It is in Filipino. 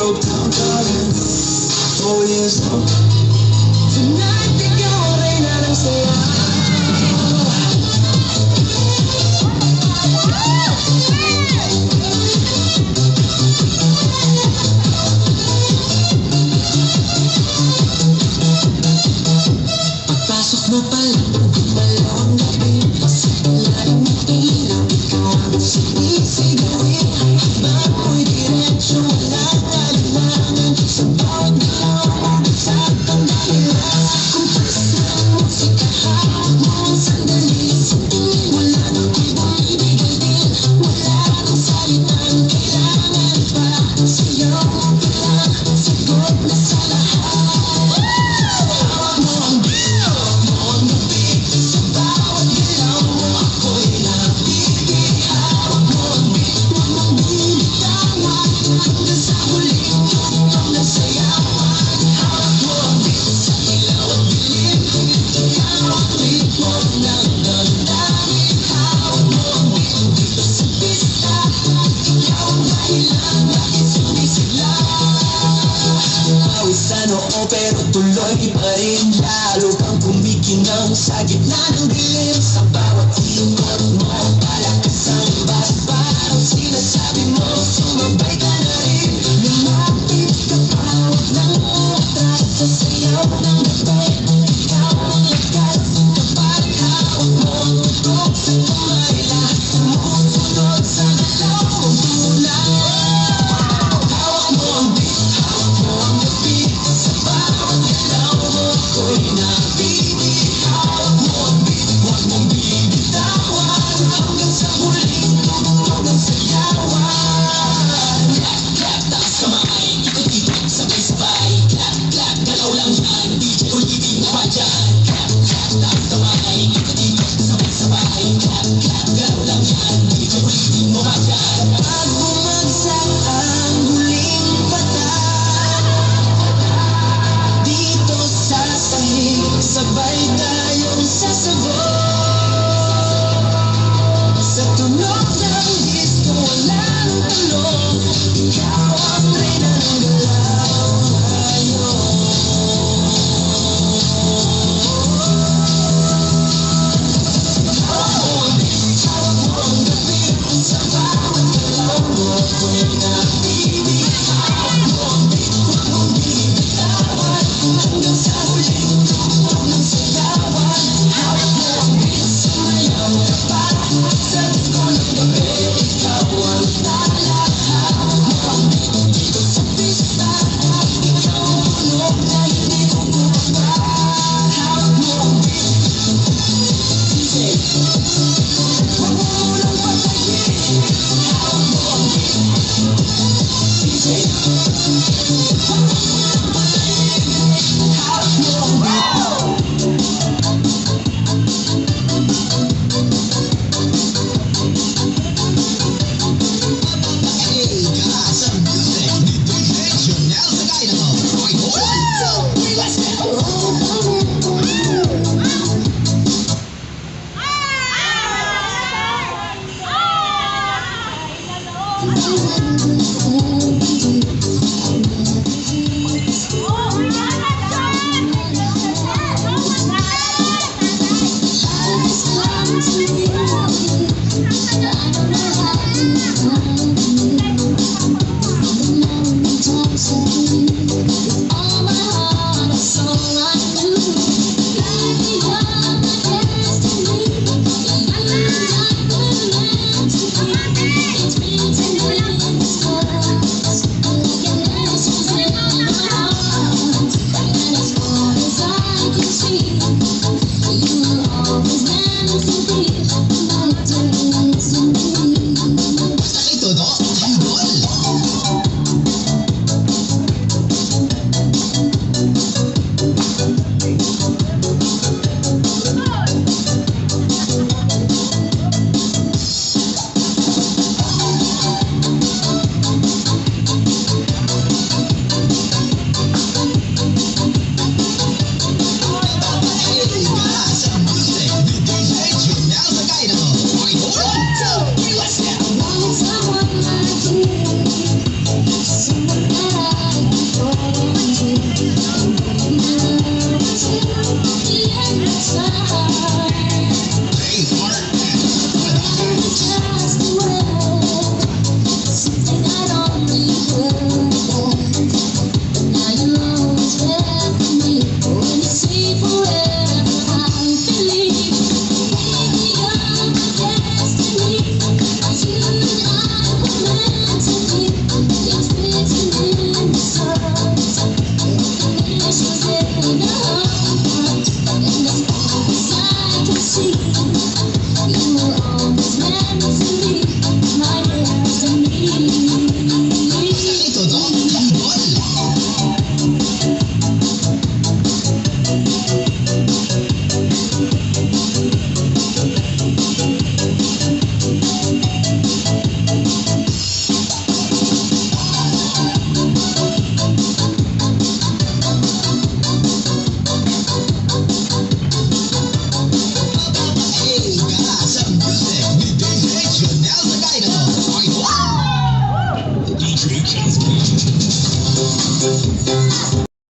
broke down, darling. 4 years old. Tonight, ikaw ang reyna ng saya. Pagpasok mo palang, gumalaw ang gabi. Sa ilalim ng ilaw, ikaw ang sinisigawin. Bako'y diretsyo, walang kalilangan. Sa bawat galaw, magsat ang dahilan. Kumpas ng musika, hawak mo ang sandali. Wala nang ibang ibigay din. Wala nang salitang kailangan pa. Sayaw mo pa lang, sagot na sa lahat. Hawak mo ang hawak mo ang gabi. Sa bawat galaw mo ako'y nabibig. Hawak mo ang huwag mong binitawan. Hanggang sa huling tugtog ng sayawan. Hawak mo ang sa ilaw at dilim. Ikaw ang ritmo ng damdamin. Hawak mo ang dito sa pista. Ikaw ang dahilan bakit sumisigla. Pawisan oo pero tuloy pa rin. Lalo kang kumikinang sa gitna ng dilim. Sa bawat ikot mo palakas ang bas. Parang sinasabi mo sumabay ka na rin. Lumapit ka pa, huwag nang umatras. Sa sayaw ng gabi, ikaw ang lakas. Kapag hawak mo ang utok sa kamay, lahat sumusunod sa galaw kong tulad. Hawak mo ang beat, hawak mo ang gabi. Sa bawat galaw mo ako'y nabibig. Hawak mo ang beat, huwag mong bibitawan. Hanggang sa huling tugtog ng sayawan. Clap, clap, taas kamay, ikot-ikot, sabay-sabay. Clap, clap, galaw lang yan, DJ ulitin mo pa dyan. Clap, clap, taas kamay, ikot-ikot, sabay-sabay. Clap, clap, galaw lang yan, DJ ulitin mo pa dyan. Pag bumagsak ang huling patak, dito sa sahig, sabay tayong sasagot. Sa tunog ng disco, wala nang talong. Ikaw ang reyna ng galaw ngayon. Hawak mo ang beat, hawak mo ang gabi. Sa bawat galaw mo ako'y nabibig. Hawak mo ang beat, huwag mong binibitawan. Hanggang sa huling tugtog ng sayawan. Hawak mo ang beat, sumayaw ka pa. Sa disco ng gabi, ikaw ang tala. Hawak mo ang beat, dito sa pista. Ikaw ang tunog na hindi ko bumaba. Hawak mo ang beat, DJ. Huwag mo munang patayin. Hawak mo ang beat, DJ. Huwag mo munang patayin. Hawak mo ang beat. Hey guys, some music with DJ Jonel Sagayno. Wait, 1, 2, 3, let's go! All my heart, a song I knew. Light me up, my destiny. It's written in the stars. Your message in my heart. And as far as I can see, you were always meant to be my destiny. Basta ito, no? Tanggol!